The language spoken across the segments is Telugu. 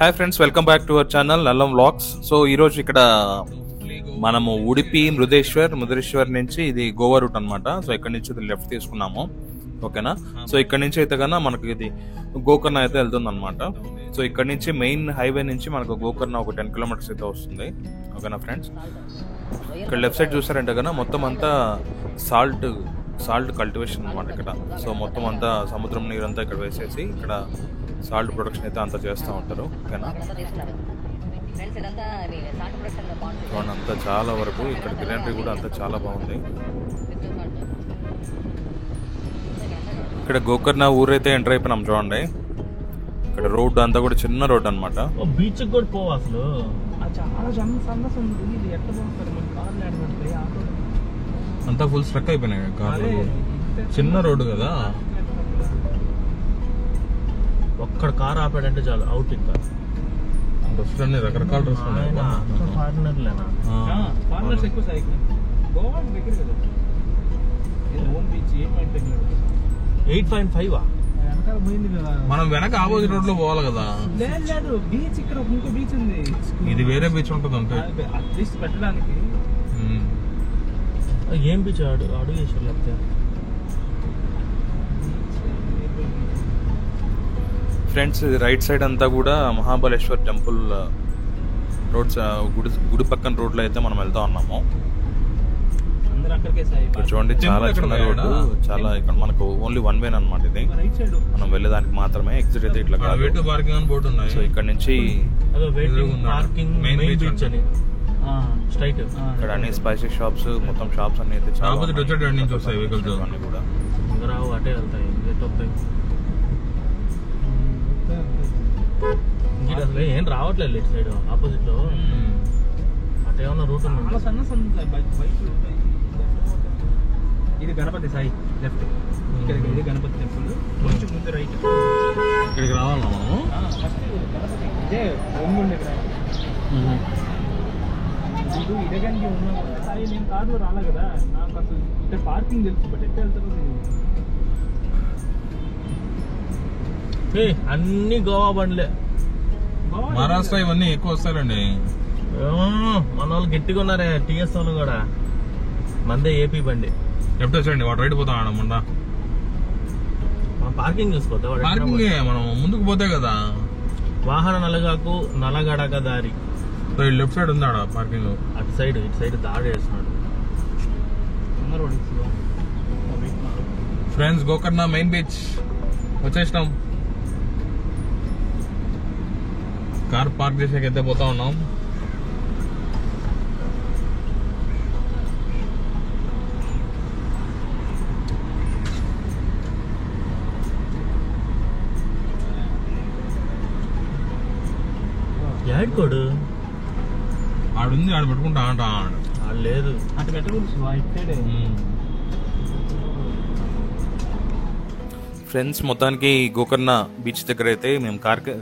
Hi friends, welcome back to our channel Nallam vlogs. So ఈరోజు ఇక్కడ మనము ఉడిపి మురుదేశ్వర్ నుంచి ఇది గోవా రూట్ అనమాట. సో ఇక్కడ నుంచి లెఫ్ట్ తీసుకున్నాము, ఓకేనా. సో ఇక్కడ నుంచి అయితే కన్నా మనకి ఇది గోకర్ణ అయితే వెళ్తుంది అనమాట. సో ఇక్కడ నుంచి మెయిన్ హైవే నుంచి మనకు గోకర్ణ ఒక 10 కిలోమీటర్స్ అయితే వస్తుంది, ఓకేనా ఫ్రెండ్స్. ఇక్కడ లెఫ్ట్ సైడ్ చూసారంటే కన్నా మొత్తం అంతా సాల్ట్ కల్టివేషన్ అనమాట ఇక్కడ. సో మొత్తం అంతా సముద్రం నీరు అంతా ఇక్కడ వేసేసి ఇక్కడ సాల్ట్ ప్రొడక్షన్ అయితే అంతా చేస్తూ ఉంటారు, ఓకేనా. చూడండి అంతా చాలా వరకు ఇక్కడ గ్రీనరీ కూడా అంతా చాలా బాగుంది. ఇక్కడ గోకర్ణ ఊరైతే ఎంటర్ అయిపోయినాం చూడండి. ఇక్కడ రోడ్ అంతా కూడా చిన్న రోడ్ అనమాట. బీచ్ కూడా పోవు అసలు, అంతా ఫుల్ స్ట్రక్ అయిపోయినాయి కార్లు, చిన్న రోడ్డు కదా. ఒక్కడ కార్ ఆపాడంటే చాలు అవుట్. ఇంకా డ్రెస్ అన్ని రకరకాల డ్రెస్ ఫారినర్లేనా? 8.5 మనం వెనక ఆపోజిట్ రోడ్ లో పోవాలి కదా. లేదు బీచ్ ఇక్కడ ఇంకో బీచ్ ఉంది, ఇది వేరే బీచ్ ఉంటుంది అంటే అట్లీస్ట్ పెట్టడానికి. ఏం బీచ్ అడుగు చేసారు లేకపోతే. ఫ్రెండ్స్ రైట్ సైడ్ అంతా కూడా మహాబలేశ్వర్ టెంపుల్ రోడ్స్, గుడి పక్కన రోడ్ లో అయితే మనం వెళ్తా ఉన్నాము. అందరూ అక్కడికే సాయి. ఇక్కడ చూడండి చాలా చిన్న రోడ్డు, చాలా ఇక్కడ మనకు ఓన్లీ వన్ వే అనమాట. ఇది రైట్ సైడ్ మనం వెళ్ళేదానికి మాత్రమే, ఎగ్జిట్ అయితే ఇట్లా కాదు. సో ఇక్కడ నుంచి పార్కింగ్ మెయిన్ బీచ్ అని స్ట్రైట్. ఇక్కడ అన్ని స్పైసీ షాప్స్, మొత్తం షాప్స్ అన్ని అయితే చాలా అన్ని కూడా రావు, అటే వెళ్తాయి. ఏం రావట్లేదు ఇటు సైడ్ ఆపోజిట్ లో. అటే ఉన్న రూట్ ఉంది. ఇది గణపతి సాయి లెఫ్ట్, ఇక్కడికి ఇది గణపతి టెంపుల్. కొంచెం ముందు రైట్. ఇక్కడికి రావాలా మనము? ఇదే ఉండే ఇది ఇడగండి ఉన్నా సాయి. నేను కార్లో రాలే కదా, నాకు అసలు ఇక్కడ పార్కింగ్ తెలుసు, బట్ ఎట్లా వెళ్తారో అన్ని గోవా బండ్లే. మహారాష్ట్ర ఇవన్నీ ఎక్కువ వస్తాయండి. మన వాళ్ళు గట్టిగా ఉన్నారే, టీఎస్ వాళ్ళు కూడా. మందే ఏపీ బండి. ఎప్పుడు వచ్చండి వాడు రైట్ పోతాం ఆడ ముందా. మనం పార్కింగ్ చూసుకోవద్దా? పార్కింగ్ మనం ముందుకు పోతే కదా. వాహన నలగాకు నలగడక దారి. లెఫ్ట్ సైడ్ ఉంది ఆడ పార్కింగ్. అటు సైడ్ ఇటు సైడ్ దాడి వేస్తున్నాడు. ఫ్రెండ్స్ గోకర్ణ మెయిన్ బీచ్ వచ్చేసినాం. కార్ పార్క్ చేసేకైతే పోతా ఉన్నాం. యాడ్ కోడ్ ఆడుంది, ఆడ పెట్టుకుంటా అంట. ఆడ లేదు, అటు పెట్టకూడదు. ఫ్రెండ్స్ మొత్తానికి గోకర్ణ బీచ్ దగ్గర అయితే మేము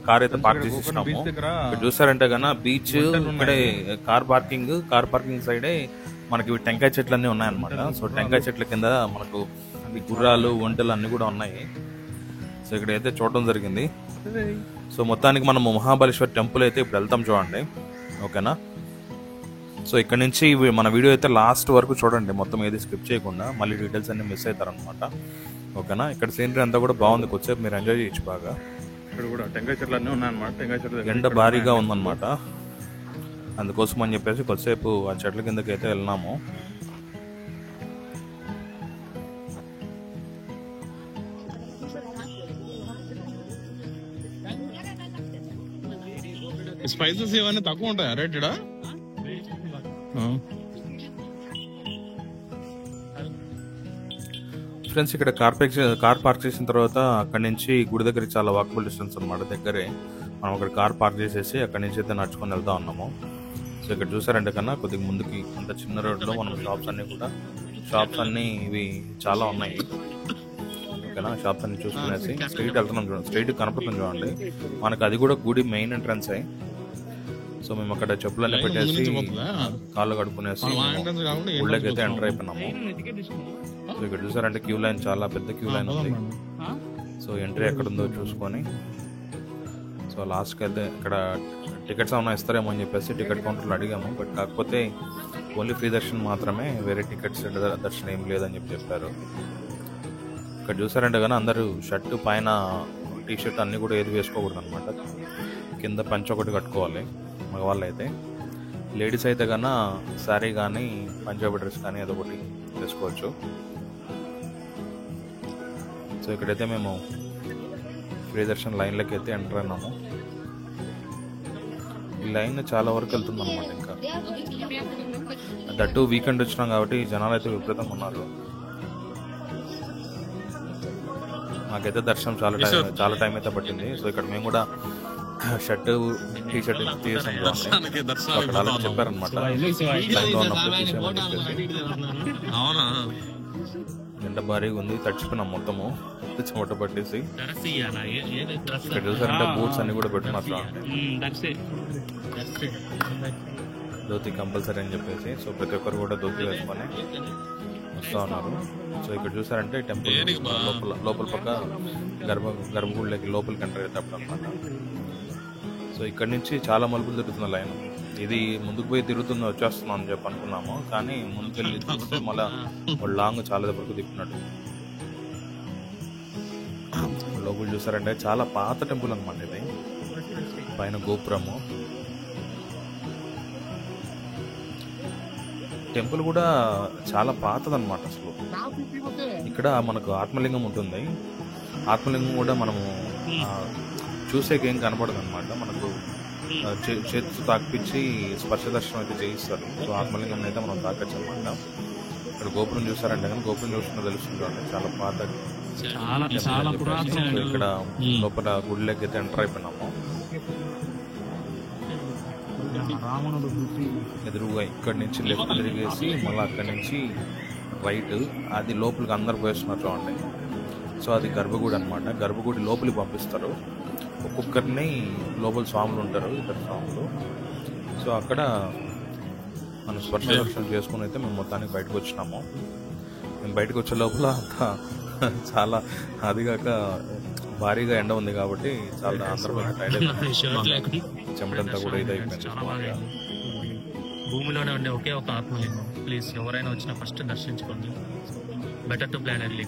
కార్ అయితే పార్క్ చేసేసినాము. చూసారంటే కన్నా బీచ్ ఇక్కడే కార్ పార్కింగ్ సైడే మనకి టెంకాయ చెట్లు అన్ని ఉన్నాయన్నమాట. సో టెంకాయ చెట్ల కింద మనకు ఈ గుర్రాలు ఒంటెలు అన్ని కూడా ఉన్నాయి. సో ఇక్కడ అయితే చూడడం జరిగింది. సో మొత్తానికి మనము మహాబలేశ్వర్ టెంపుల్ అయితే ఇప్పుడు వెళ్తాం చూడండి, ఓకేనా. సో ఇక్కడ నుంచి మన వీడియో అయితే లాస్ట్ వరకు చూడండి, మొత్తం ఏది స్కిప్ చేయకుండా. మళ్ళీ డీటెయిల్స్ అన్ని మిస్ అవుతారనమాట, ఓకేనా. ఇక్కడ సీనరీ అంతా కూడా బాగుంది, కొద్దిసేపు మీరు ఎంజాయ్ చేయొచ్చు బాగా. ఇక్కడ కూడా టెంకాయ చెట్లు అన్నీ ఉన్నాయన్నమాట. టెంకాయ చెట్లు ఎండ భారీగా ఉందన్నమాట, అందుకోసం అని చెప్పేసి కొద్దిసేపు ఆ చెట్ల కిందకి అయితే వెళ్ళినాము. స్పైసెస్ ఇవన్నీ తక్కువ ఉంటాయా రేటెడ్? ఫ్రెండ్స్ ఇక్కడ కార్ పార్క్ చేసిన తర్వాత అక్కడ నుంచి గుడి దగ్గరికి చాలా వాకబుల్ డిస్టెన్స్ అనమాట, దగ్గరే. మనం అక్కడ కార్ పార్క్ చేసేసి అక్కడి నుంచి అయితే నడుచుకొని వెళ్తా ఉన్నాము. సో ఇక్కడ చూసారంటే కన్నా కొద్దిగా ముందుకి అంత చిన్న రోడ్లో మనం షాప్స్ అన్ని ఇవి చాలా ఉన్నాయి, ఓకేనా. షాప్స్ అన్ని చూసుకునేసి స్ట్రైట్ వెళ్తున్నాం చూడండి. స్ట్రైట్ కనపడుతుంది చూడండి మనకు, అది కూడా గుడి మెయిన్ ఎంట్రన్స్ అయ్యి. సో మేము అక్కడ చెప్పులన్నీ పెట్టేసి కాళ్ళు కడుక్కునేసి ఊళ్ళోకి అయితే ఎంటర్ అయిపోయినాము. సో ఇక్కడ చూసారంటే క్యూ లైన్, చాలా పెద్ద క్యూ లైన్ ఉంది. సో ఎంట్రీ ఎక్కడుందో చూసుకొని సో సో లాస్ట్కి అయితే ఇక్కడ టికెట్స్ ఏమైనా ఇస్తారేమో అని చెప్పేసి టికెట్ కౌంటర్లో అడిగాము. బట్ కాకపోతే ఓన్లీ ఫ్రీ దర్శనం మాత్రమే, వేరే టికెట్స్ దర్శనం ఏం లేదని చెప్పారు. ఇక్కడ చూసారంటే కానీ అందరూ షర్టు పైన టీ షర్ట్ అన్నీ కూడా ఏది వేసుకోకూడదు అనమాట. కింద పంచ ఒకటి కట్టుకోవాలి మగవాళ్ళు అయితే. లేడీస్ అయితే కన్నా శారీ కానీ పంజాబీ డ్రెస్ కానీ ఏదో ఒకటి వేసుకోవచ్చు. సో ఇక్కడైతే మేము ఫ్రీ దర్శన్ లైన్లోకి అయితే ఎంటర్ అయినాము. ఈ లైన్ చాలా వరకు వెళ్తుంది అనమాట. ఇంకా దట్టు వీకెండ్ వచ్చినాం కాబట్టి జనాలు అయితే విపరీతంగా ఉన్నారు. మాకైతే దర్శనం చాలా టైం అయితే పట్టింది. సో ఇక్కడ మేము కూడా షర్ట్ టీ షర్ట్ తీసాం. అక్కడ అలా చెప్పారనమాట లైన్లో ఉన్నప్పుడు తీసామని చెప్పేసి. ఎండ భారీగా ఉంది, తడిచిపోయినాం మొత్తము చెమట పట్టేసి. ఇక్కడ చూసారంటే బూట్స్ అన్ని కూడా పెట్టుకున్నారు, ధోతి కంపల్సరీ అని చెప్పేసి. సో ప్రతి ఒక్కరు కూడా ధోతి వేసుకొని వస్తూ ఉన్నారు. సో ఇక్కడ చూసారంటే టెంపుల్ లోపల పక్క గర్భగుడిలోకి లోపలికి ఎంటర్ అయ్యేటప్పుడు అనమాట. సో ఇక్కడ నుంచి చాలా మలుపులు తిరుగుతున్న లైన్. ఇది ముందుకు పోయి తిరుగుతుంది వచ్చేస్తున్నాం అని చెప్పి అనుకున్నాము, కానీ ముందుకు వెళ్ళి చూస్తే మళ్ళీ లాంగ్ చాలా వరకు తిప్పినట్టు. లోపల చూసారంటే చాలా పాత టెంపుల్ అనమాట ఇది. పైన గోపురము, టెంపుల్ కూడా చాలా పాతదన్నమాట. అసలు ఇక్కడ మనకు ఆత్మలింగం ఉంటుంది. ఆత్మలింగం కూడా మనము చూసేకేం కనపడదు అనమాట. మనకు చేతితో తాకిపించి స్పర్శ దర్శనం అయితే చేయిస్తారు. సో ఆత్మలింగం అయితే మనం తాకచ్చు అనమాట. ఇక్కడ గోపురం చూసారంటే కానీ గోపురం చూస్తున్నా తెలుస్తుంది చాలా పాత. ఇక్కడ లోపల గుడిలోకి అయితే ఎంటర్ అయిపోయినాము. ఎదురుగా ఇక్కడ నుంచి లెఫ్ట్ తిరిగేసి మళ్ళీ అక్కడి నుంచి రైట్, అది లోపలికి అందరు పోయిస్తున్నారు చూడండి. సో అది గర్భగుడి అనమాట. గర్భగుడి లోపలికి పంపిస్తారు. ఒక్కొక్కరిని లోపల స్వాములు ఉంటారు, ఇద్దరు స్వాములు. సో అక్కడ మనం స్పర్శ దర్శనం చేసుకుని అయితే మేము మొత్తానికి బయటకు వచ్చినాము. మేము బయటకు వచ్చే లోపల చాలా అదిగాక భారీగా ఎండ ఉంది కాబట్టి చాలా అందరూ టైడ్ అయిపోయింది. చెమటంతా కూడా ఇదైపోయింది. భూమిలోనే ఉండే ఒకే ఒక ఆత్మలింగం. ప్లీజ్ ఎవరైనా వచ్చినా ఫస్ట్ దర్శించుకోండి. Better to plan early.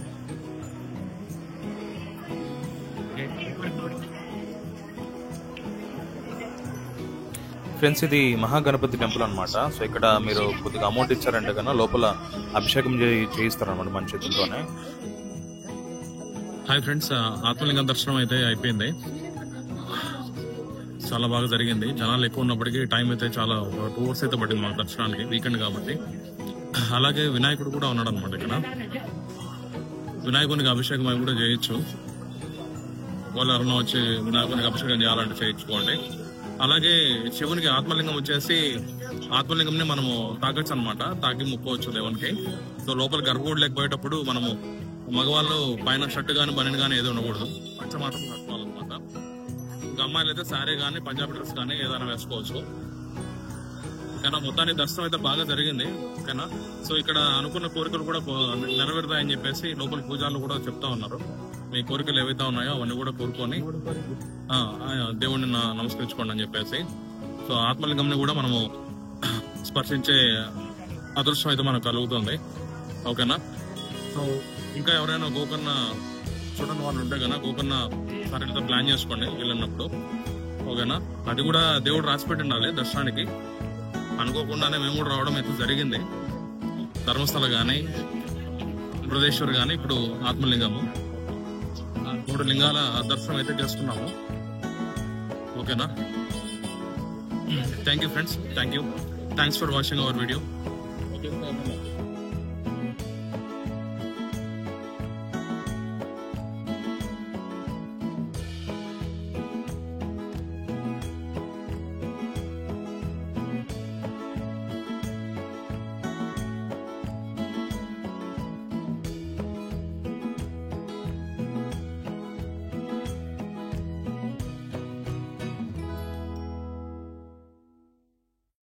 Friends, ఇది మహాగణపతి టెంపుల్ అనమాట. సో ఇక్కడ మీరు కొద్దిగా అమౌంట్ ఇచ్చారంటే కన్నా లోపల అభిషేకం చేయిస్తారనమాట మన చేతులతోనే. హాయ్ ఫ్రెండ్స్, ఆత్మలింగం దర్శనం అయితే అయిపోయింది. చాలా బాగా జరిగింది. జనాలు ఎక్కువ ఉన్నప్పటికీ టైం అయితే చాలా 2 hours అయితే పట్టింది మన దర్శనానికి, వీకెండ్ కాబట్టి. అలాగే వినాయకుడు కూడా ఉన్నాడు అనమాట ఇక్కడ. వినాయకునికి అభిషేకం అవి కూడా చేయొచ్చు. వాళ్ళు ఎవరైనా వచ్చి వినాయకునికి అభిషేకం చేయాలంటే చేయించుకోండి. అలాగే శివునికి ఆత్మలింగం వచ్చేసి ఆత్మలింగంని మనము తాకొచ్చు అనమాట, తాకి ముక్కోవచ్చు దేవునికి. సో లోపల గర్భగుడి లేకపోయేటప్పుడు మనము మగవాళ్ళు పైన షర్ట్ కానీ బనీన్ కానీ ఏదో ఉండకూడదు, పంచ మాత్రం కట్టుకోవాలన్నమాట. ఇంకా అమ్మాయిలు అయితే శారీ కానీ పంజాబీ డ్రెస్ కానీ ఏదైనా వేసుకోవచ్చు. ఓకేనా, మొత్తానికి దర్శనం అయితే బాగా జరిగింది. ఓకేనా, సో ఇక్కడ అనుకున్న కోరికలు కూడా నెరవేరుతాయని చెప్పేసి లోపల పూజారులు కూడా చెప్తా ఉన్నారు. మీ కోరికలు ఏవైతే ఉన్నాయో అవన్నీ కూడా కోరుకొని దేవుడిని నమస్కరించుకోండి అని చెప్పేసి. సో ఆత్మలింగంని కూడా మనము స్పర్శించే అదృష్టం అయితే మనకు కలుగుతుంది. ఓకేనా, సో ఇంకా ఎవరైనా గోకర్ణ చూడని వాళ్ళు ఉంటే కన్నా గోకర్ణ సరిగ్గా ప్లాన్ చేసుకోండి వెళ్ళినప్పుడు. ఓకేనా, అది కూడా దేవుడు రాసిపెట్టి ఉండాలి దర్శనానికి. అనుకోకుండానే మేము కూడా రావడం అయితే జరిగింది. ధర్మస్థల కానీ బృహదేశ్వర్ కానీ ఇప్పుడు ఆత్మలింగము 3 లింగాల దర్శనం అయితే చేసుకున్నాము. ఓకేనా, thank you friends, thanks for watching our video.